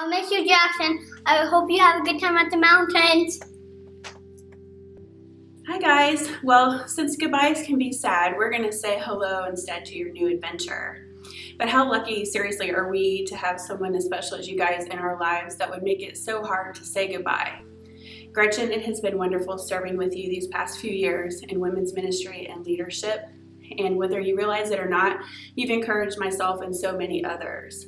I'll miss you, Jackson. I hope you have a good time at the mountains. Hi guys. Well, since goodbyes can be sad, we're going to say hello instead to your new adventure. But how lucky, seriously, are we to have someone as special as you guys in our lives that would make it so hard to say goodbye? Gretchen, it has been wonderful serving with you these past few years in women's ministry and leadership. And whether you realize it or not, you've encouraged myself and so many others.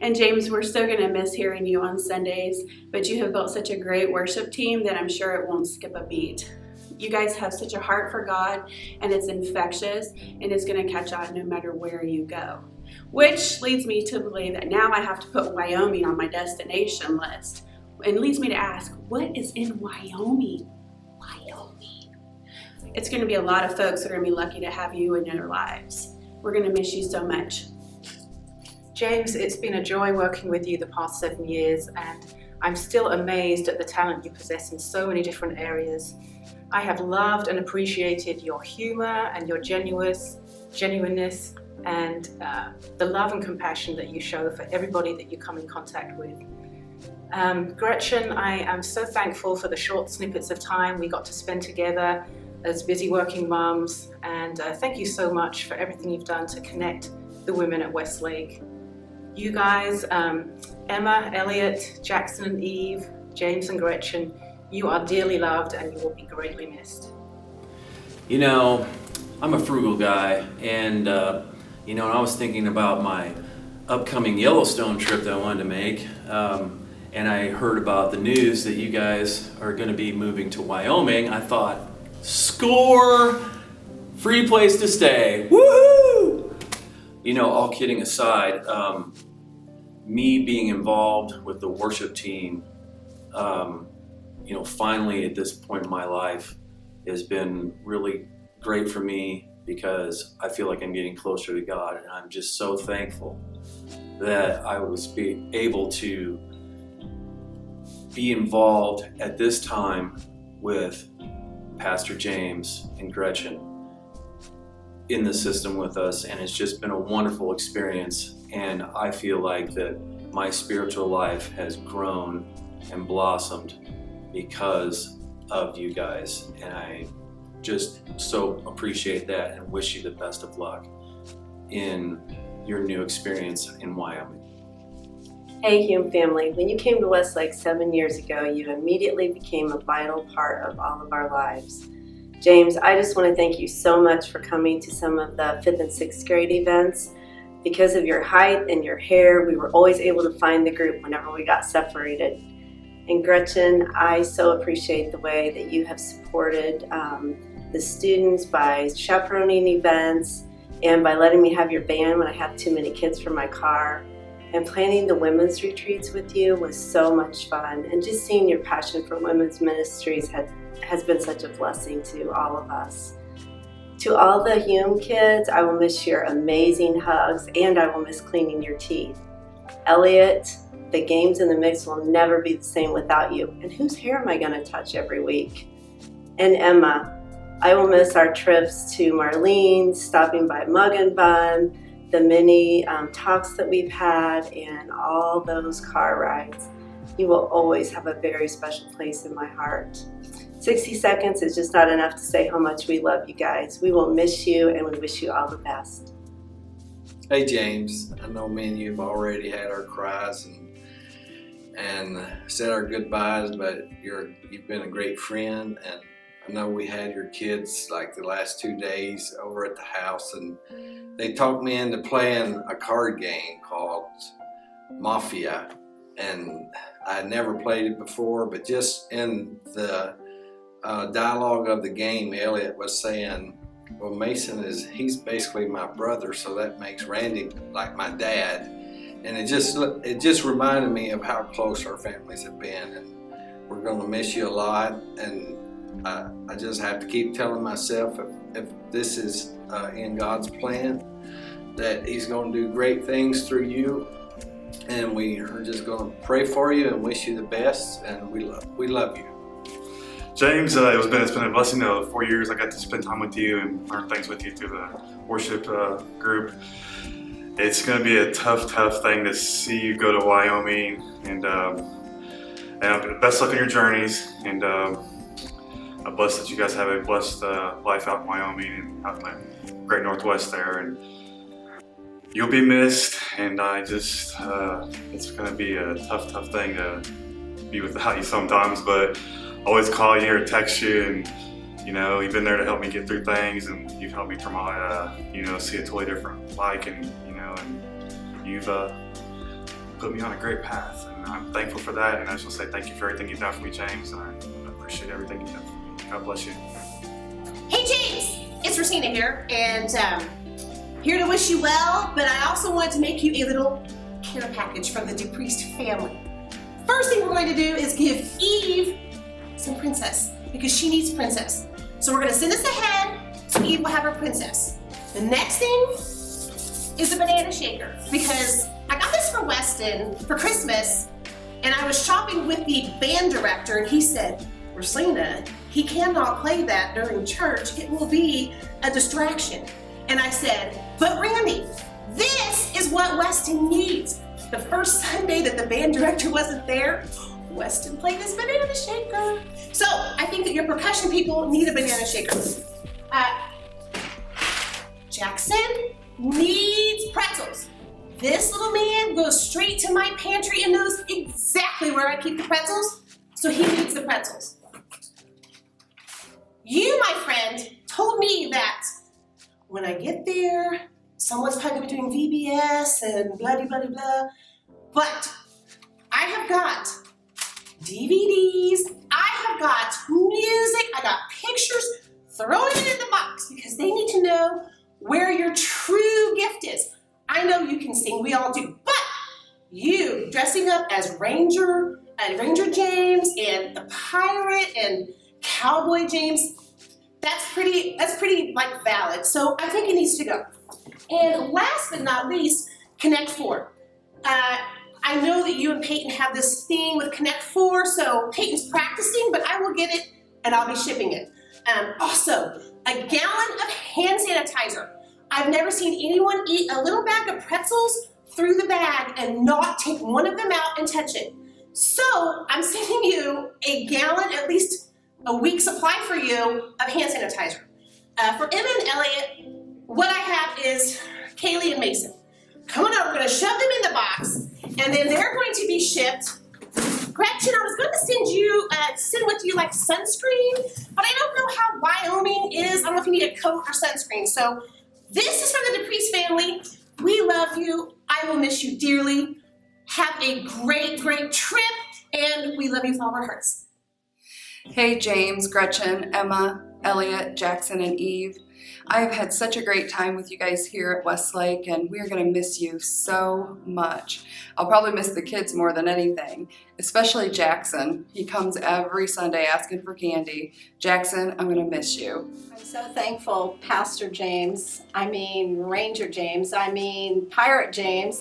And James, we're still going to miss hearing you on Sundays, but you have built such a great worship team that I'm sure it won't skip a beat. You guys have such a heart for God, and it's infectious, and it's going to catch on no matter where you go. Which leads me to believe that now I have to put Wyoming on my destination list, and leads me to ask, what is in Wyoming? Wyoming. It's going to be a lot of folks that are going to be lucky to have you in their lives. We're going to miss you so much. James, it's been a joy working with you the past 7 years, and I'm still amazed at the talent you possess in so many different areas. I have loved and appreciated your humor and your genuineness and the love and compassion that you show for everybody that you come in contact with. Gretchen, I am so thankful for the short snippets of time we got to spend together as busy working mums, and thank you so much for everything you've done to connect the women at Westlake. You guys, Emma, Elliot, Jackson and Eve, James and Gretchen, you are dearly loved and you will be greatly missed. You know, I'm a frugal guy, and and I was thinking about my upcoming Yellowstone trip that I wanted to make, and I heard about the news that you guys are going to be moving to Wyoming. I thought, score! Free place to stay! Woohoo! You know, all kidding aside, me being involved with the worship team, finally at this point in my life has been really great for me because I feel like I'm getting closer to God, and I'm just so thankful that I was able to be involved at this time with Pastor James and Gretchen in the system with us, and it's just been a wonderful experience, and I feel like that my spiritual life has grown and blossomed because of you guys, and I just so appreciate that and wish you the best of luck in your new experience in Wyoming. Hey Hume family, when you came to Westlake 7 years ago, you immediately became a vital part of all of our lives. James, I just want to thank you so much for coming to some of the 5th and 6th grade events. Because of your height and your hair, we were always able to find the group whenever we got separated. And Gretchen, I so appreciate the way that you have supported the students by chaperoning events and by letting me have your band when I have too many kids for my car. And planning the women's retreats with you was so much fun. And just seeing your passion for women's ministries has been such a blessing to all of us. To all the Hume kids, I will miss your amazing hugs, and I will miss cleaning your teeth. Elliot, the games in the mix will never be the same without you. And whose hair am I going to touch every week? And Emma, I will miss our trips to Marlene's, stopping by Mug and Bun, the many talks that we've had, and all those car rides. You will always have a very special place in my heart. 60 seconds is just not enough to say how much we love you guys. We will miss you, and we wish you all the best. Hey James, I know me and you have already had our cries and said our goodbyes, but you've been a great friend, and I know we had your kids like the last 2 days over at the house, and they talked me into playing a card game called Mafia, and I had never played it before, but just in the dialogue of the game, Elliot was saying, well, Mason he's basically my brother, so that makes Randy like my dad. And it just reminded me of how close our families have been, and we're going to miss you a lot. And I just have to keep telling myself if this is in God's plan, that He's going to do great things through you. And we are just going to pray for you and wish you the best, and we love you. James, it's been a blessing. 4 years I got to spend time with you and learn things with you through the worship group. it's going to be a tough thing to see you go to Wyoming, and best luck on your journeys, and I'm blessed that you guys have a blessed life out in Wyoming and out in the great Northwest there, and you'll be missed, and I just, it's going to be a tough thing to be without you sometimes, but I always call you or text you, and you know, you've been there to help me get through things, and you've helped me from my, you know, see a totally different light, and you know, and you've put me on a great path, and I'm thankful for that. And I just want to say thank you for everything you've done for me, James, and I appreciate everything you've done for me. God bless you. Hey James, it's Rosina here, and here to wish you well, but I also wanted to make you a little care package from the DePriest family. First thing we're going to do is give Eve some princess, because she needs princess. So we're going to send this ahead so Eve will have her princess. The next thing is a banana shaker, because I got this for Weston for Christmas, and I was shopping with the band director, and he said, Roslina, he cannot play that during church. It will be a distraction. And I said, but Randy, this is what Weston needs. The first Sunday that the band director wasn't there, Weston played his banana shaker. So I think that your percussion people need a banana shaker. Jackson needs pretzels. This little man goes straight to my pantry and knows exactly where I keep the pretzels, so he needs the pretzels. You, my friend, told me that when I get there, someone's probably be doing VBS and blah, blah, blah, blah. But I have got DVDs, I have got music, I got pictures, throw it in the box because they need to know where your true gift is. I know you can sing, we all do, but you dressing up as Ranger James and the Pirate and Cowboy James, that's pretty like valid. So I think it needs to go. And last but not least, Connect 4. I know that you and Peyton have this thing with Connect 4, so Peyton's practicing, but I will get it and I'll be shipping it. Also, a gallon of hand sanitizer. I've never seen anyone eat a little bag of pretzels through the bag and not take one of them out and touch it. So I'm sending you a gallon, at least a week supply for you of hand sanitizer. For Emma and Elliot, what I have is Kaylee and Mason. Come on over, we're gonna shove them in the box, and then they're going to be shipped. Gretchen, I was gonna send with you like sunscreen, but I don't know how Wyoming is. I don't know if you need a coat or sunscreen. So this is from the DePriest family. We love you. I will miss you dearly. Have a great trip, and we love you with all our hearts. Hey James, Gretchen, Emma, Elliot, Jackson, and Eve. I have had such a great time with you guys here at Westlake, and we're going to miss you so much. I'll probably miss the kids more than anything, especially Jackson. He comes every Sunday asking for candy. Jackson, I'm going to miss you. I'm so thankful, Pastor James, Ranger James, Pirate James,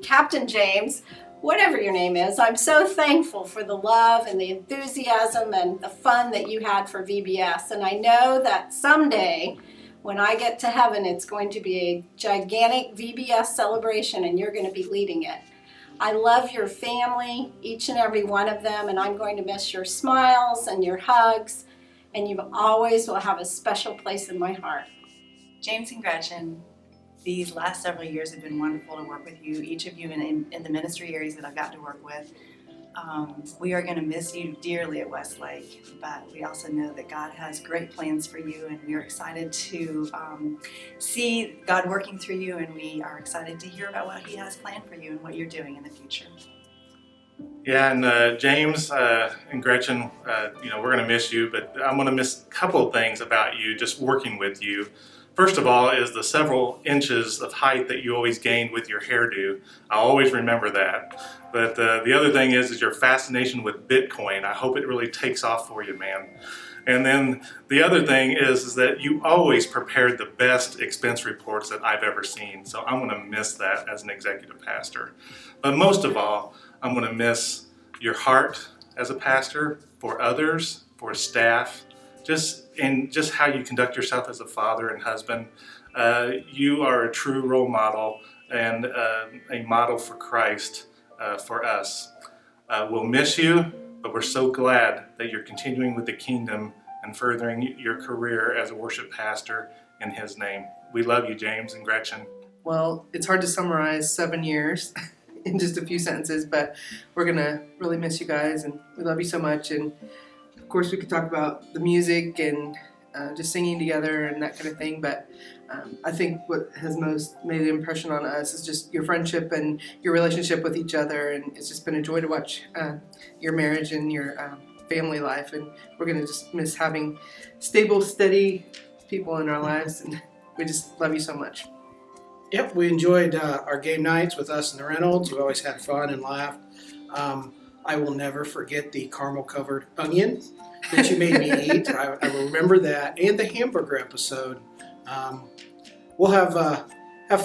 Captain James, whatever your name is. I'm so thankful for the love and the enthusiasm and the fun that you had for VBS. And I know that someday, when I get to heaven, it's going to be a gigantic VBS celebration and you're going to be leading it. I love your family, each and every one of them, and I'm going to miss your smiles and your hugs, and you always will have a special place in my heart. James and Gretchen, these last several years have been wonderful to work with you, each of you in the ministry areas that I've gotten to work with. We are going to miss you dearly at Westlake, but we also know that God has great plans for you, and we're excited to see God working through you, and we are excited to hear about what He has planned for you and what you're doing in the future. Yeah, and James and Gretchen, we're going to miss you, but I'm going to miss a couple of things about you, just working with you. First of all is the several inches of height that you always gained with your hairdo. I always remember that. But the other thing is your fascination with Bitcoin. I hope it really takes off for you, man. And then the other thing is that you always prepared the best expense reports that I've ever seen. So I'm going to miss that as an executive pastor. But most of all, I'm going to miss your heart as a pastor for others, for staff, just how you conduct yourself as a father and husband. You are a true role model and a model for Christ for us. We'll miss you, but we're so glad that you're continuing with the kingdom and furthering your career as a worship pastor in His name. We love you, James and Gretchen. Well, it's hard to summarize 7 years in just a few sentences, but we're going to really miss you guys, and we love you so much. And of course, we could talk about the music and just singing together and that kind of thing, but I think what has most made an impression on us is just your friendship and your relationship with each other, and it's just been a joy to watch your marriage and your family life, and we're going to just miss having stable, steady people in our lives, and we just love you so much. Yep, we enjoyed our game nights with us and the Reynolds. We always had fun and laughed. I will never forget the caramel-covered onion that you made me eat. I will remember that, and the hamburger episode. We'll have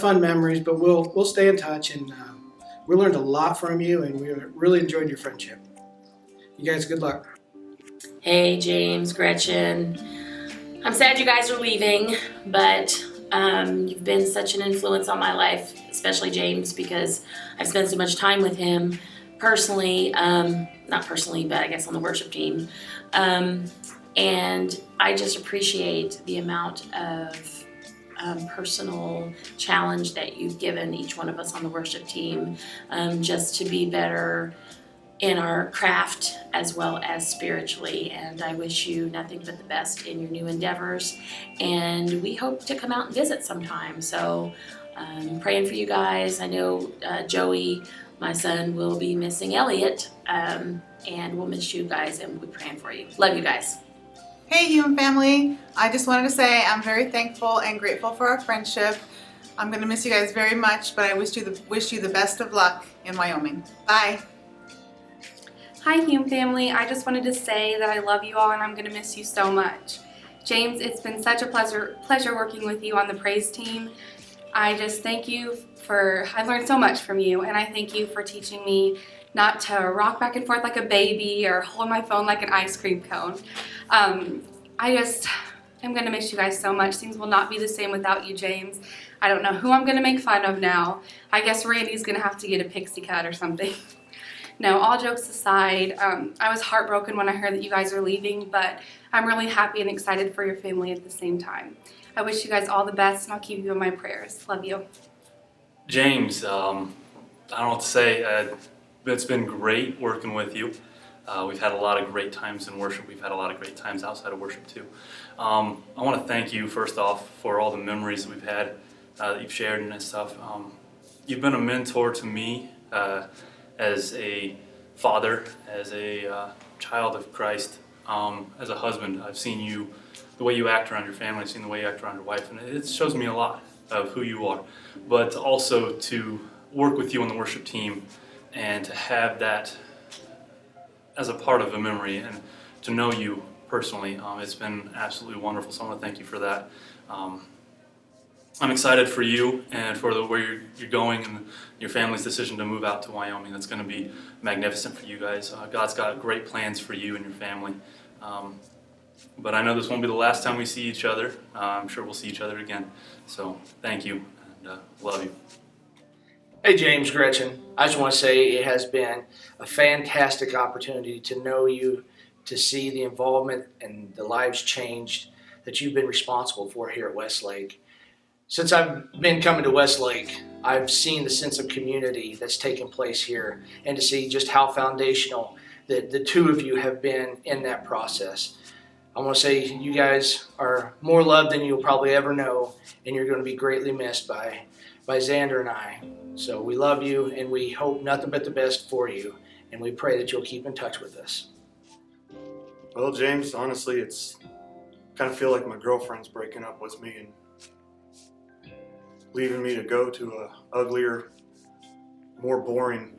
fun memories, but we'll stay in touch, and we learned a lot from you, and we really enjoyed your friendship. You guys, good luck. Hey, James, Gretchen. I'm sad you guys are leaving, but you've been such an influence on my life, especially James, because I've spent so much time with him personally, not personally, but I guess on the worship team. And I just appreciate the amount of personal challenge that you've given each one of us on the worship team, just to be better in our craft as well as spiritually. And I wish you nothing but the best in your new endeavors. And we hope to come out and visit sometime. So praying for you guys. I know Joey, my son, will be missing Elliot, and we'll miss you guys, and we'll be praying for you. Love you guys. Hey, Hume family. I just wanted to say I'm very thankful and grateful for our friendship. I'm going to miss you guys very much, but I wish you the best of luck in Wyoming. Bye. Hi, Hume family. I just wanted to say that I love you all and I'm going to miss you so much. James, it's been such a pleasure working with you on the praise team. I just thank you I've learned so much from you, and I thank you for teaching me not to rock back and forth like a baby or hold my phone like an ice cream cone. I'm going to miss you guys so much. Things will not be the same without you, James. I don't know who I'm going to make fun of now. I guess Randy's going to have to get a pixie cut or something. No, all jokes aside, I was heartbroken when I heard that you guys are leaving, but I'm really happy and excited for your family at the same time. I wish you guys all the best, and I'll keep you in my prayers. Love you. James, I don't know what to say. It's been great working with you. We've had a lot of great times in worship. We've had a lot of great times outside of worship too. I want to thank you first off for all the memories that we've had that you've shared and stuff. You've been a mentor to me as a father, as a child of Christ, as a husband. I've seen you, the way you act around your family. I've seen the way you act around your wife, and it shows me a lot of who you are. But also to work with you on the worship team and to have that as a part of a memory and to know you personally, it's been absolutely wonderful. So I want to thank you for that. I'm excited for you and for where you're going and your family's decision to move out to Wyoming. That's going to be magnificent for you guys. God's got great plans for you and your family. But I know this won't be the last time we see each other. I'm sure we'll see each other again. So thank you, and love you. Hey, James, Gretchen. I just want to say it has been a fantastic opportunity to know you, to see the involvement and the lives changed that you've been responsible for here at Westlake. Since I've been coming to Westlake, I've seen the sense of community that's taken place here, and to see just how foundational the two of you have been in that process. I want to say you guys are more loved than you'll probably ever know, and you're going to be greatly missed by Xander and I. So we love you, and we hope nothing but the best for you, and we pray that you'll keep in touch with us. Well, James, honestly, it's kind of feel like my girlfriend's breaking up with me and leaving me to go to a uglier, more boring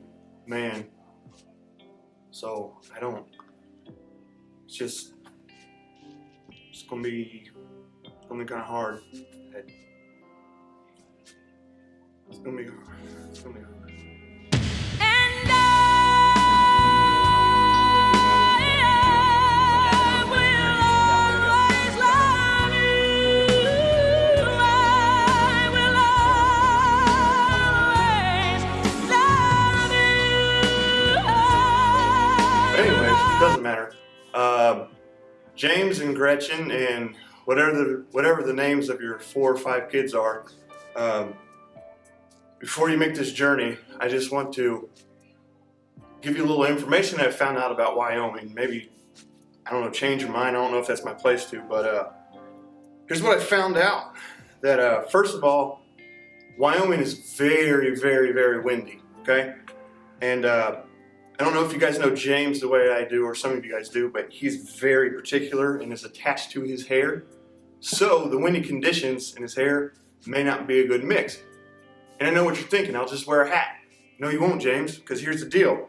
man. So it's gonna be kind of hard. It's gonna be hard. doesn't matter. James and Gretchen and whatever the names of your 4 or 5 kids are, before you make this journey, I just want to give you a little information I found out about Wyoming. Maybe, I don't know, change your mind. I don't know if that's my place to, but here's what I found out. That first of all, Wyoming is very, very, very windy, okay? And I don't know if you guys know James the way I do, or some of you guys do, but he's very particular and is attached to his hair. So the windy conditions in his hair may not be a good mix. And I know what you're thinking, I'll just wear a hat. No, you won't, James, because here's the deal.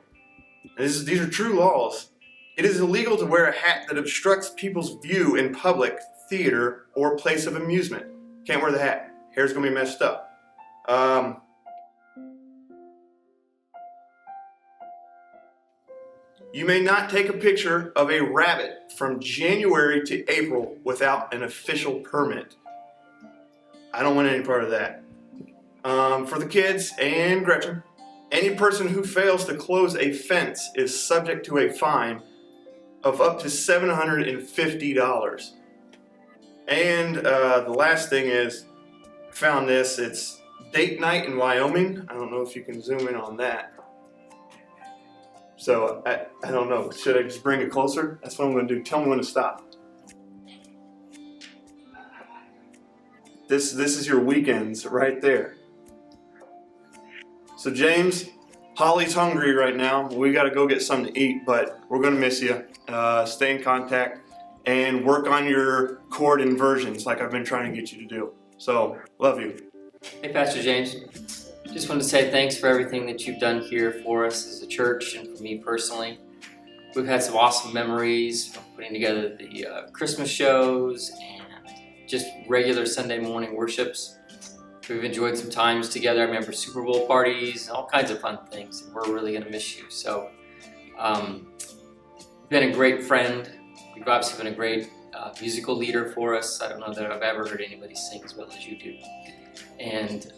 These are true laws. It is illegal to wear a hat that obstructs people's view in public, theater, or place of amusement. Can't wear the hat. Hair's gonna be messed up. You may not take a picture of a rabbit from January to April without an official permit. I don't want any part of that. For the kids and Gretchen, any person who fails to close a fence is subject to a fine of up to $750. And the last thing is, I found this, it's date night in Wyoming. I don't know if you can zoom in on that. So, I don't know, should I just bring it closer? That's what I'm gonna do. Tell me when to stop. This is your weekends right there. So James, Holly's hungry right now. We gotta go get something to eat, but we're gonna miss you. Stay in contact and work on your chord inversions like I've been trying to get you to do. So, love you. Hey, Pastor James. Just wanted to say thanks for everything that you've done here for us as a church and for me personally. We've had some awesome memories from putting together the Christmas shows and just regular Sunday morning worships. We've enjoyed some times together. I remember Super Bowl parties and all kinds of fun things, and we're really going to miss you. So, you've been a great friend. You've obviously been a great musical leader for us. I don't know that I've ever heard anybody sing as well as you do. And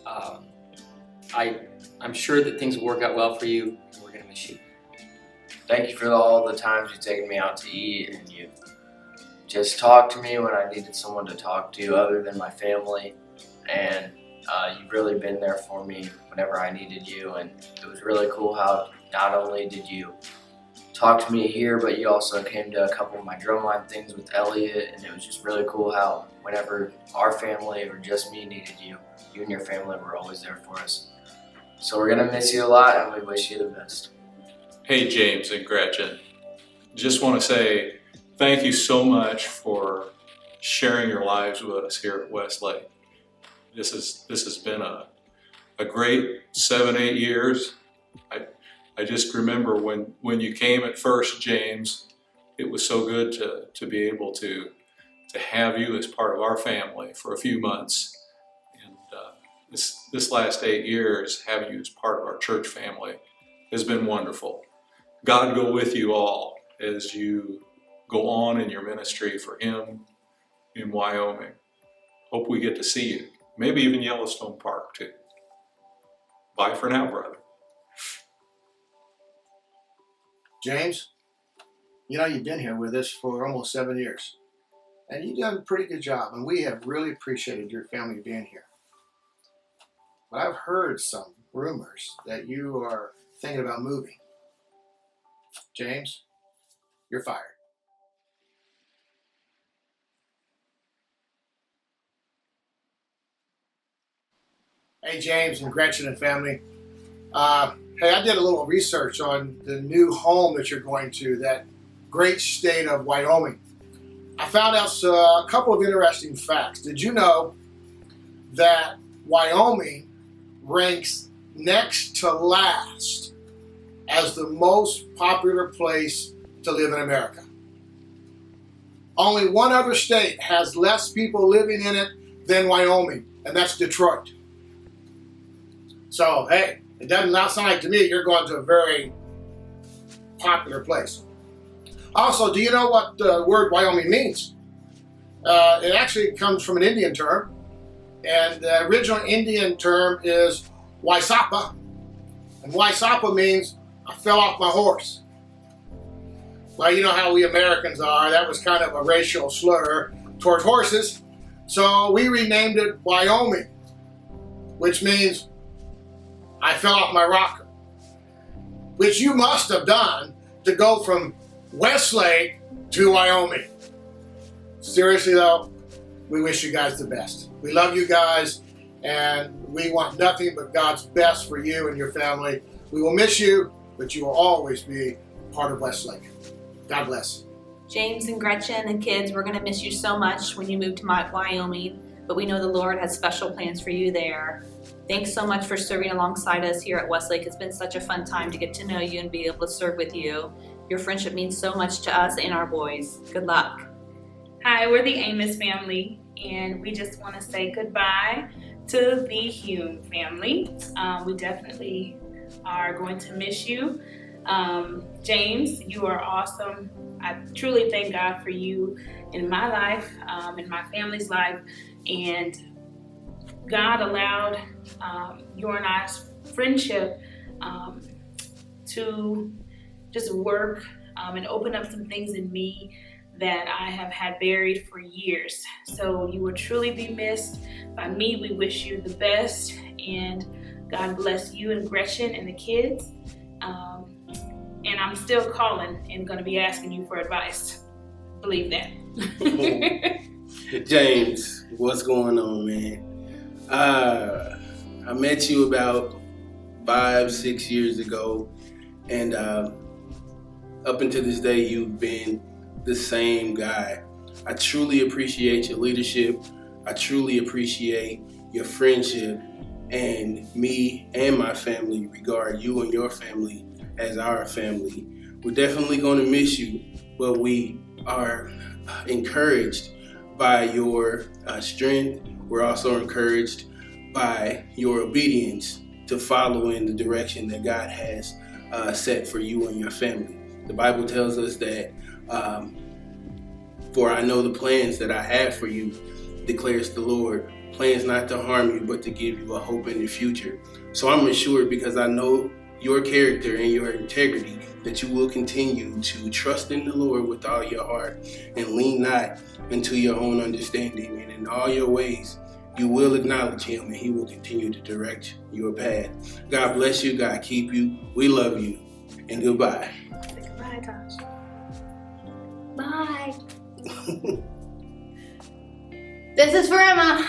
I'm sure that things will work out well for you, and we're going to miss you. Thank you for all the times you've taken me out to eat, and you've just talked to me when I needed someone to talk to other than my family. And you've really been there for me whenever I needed you, and it was really cool how not only did you talk to me here, but you also came to a couple of my drumline things with Elliot, and it was just really cool how whenever our family or just me needed you, you and your family were always there for us. So we're gonna miss you a lot, and we wish you the best. Hey, James and Gretchen. Just want to say thank you so much for sharing your lives with us here at Westlake. This has been a great 7-8 years. I just remember when you came at first, James, it was so good to be able to have you as part of our family for a few months. And this last 8 years, having you as part of our church family has been wonderful. God go with you all as you go on in your ministry for Him in Wyoming. Hope we get to see you. Maybe even Yellowstone Park too. Bye for now, brother. James, you know you've been here with us for almost 7 years. And you've done a pretty good job, and we have really appreciated your family being here. But I've heard some rumors that you are thinking about moving. James, you're fired. Hey, James and Gretchen and family. Hey, I did a little research on the new home that you're going to, that great state of Wyoming. I found out a couple of interesting facts. Did you know that Wyoming ranks next to last as the most popular place to live in America? Only one other state has less people living in it than Wyoming, and that's Detroit. So, hey, it doesn't sound like to me you're going to a very popular place. Also, do you know what the word Wyoming means? It actually comes from an Indian term, and the original Indian term is Waisapa, and Waisapa means I fell off my horse. well, you know how we Americans are. That was kind of a racial slur toward horses. So we renamed it Wyoming, which means I fell off my rocker, which you must have done to go from Westlake to Wyoming. Seriously though, we wish you guys the best. We love you guys, and we want nothing but God's best for you and your family. We will miss you, but you will always be part of Westlake. God bless. James and Gretchen and kids, we're going to miss you so much when you move to Wyoming, but we know the Lord has special plans for you there. Thanks so much for serving alongside us here at Westlake. It's been such a fun time to get to know you and be able to serve with you. Your friendship means so much to us and our boys. Good luck. Hi, we're the Amos family, and we just want to say goodbye to the Hume family. We definitely are going to miss you. James, you are awesome. I truly thank God for you in my life, in my family's life, and God allowed your and I's friendship to just work and open up some things in me that I have had buried for years. So you will truly be missed by me. We wish you the best, and God bless you and Gretchen and the kids. And I'm still calling and going to be asking you for advice. Believe that. James, what's going on, man? I met you about 5-6 years ago, and up until this day, you've been the same guy. I truly appreciate your leadership. I truly appreciate your friendship, and me and my family regard you and your family as our family. We're definitely going to miss you, but we are encouraged by your strength. We're also encouraged by your obedience to follow in the direction that God has set for you and your family. The Bible tells us that, for I know the plans that I have for you, declares the Lord, plans not to harm you, but to give you a hope in the future. So I'm assured, because I know your character and your integrity, that you will continue to trust in the Lord with all your heart and lean not into your own understanding. And in all your ways, you will acknowledge Him, and He will continue to direct your path. God bless you. God keep you. We love you. And goodbye. Say goodbye, Tosh. Bye. This is for Emma.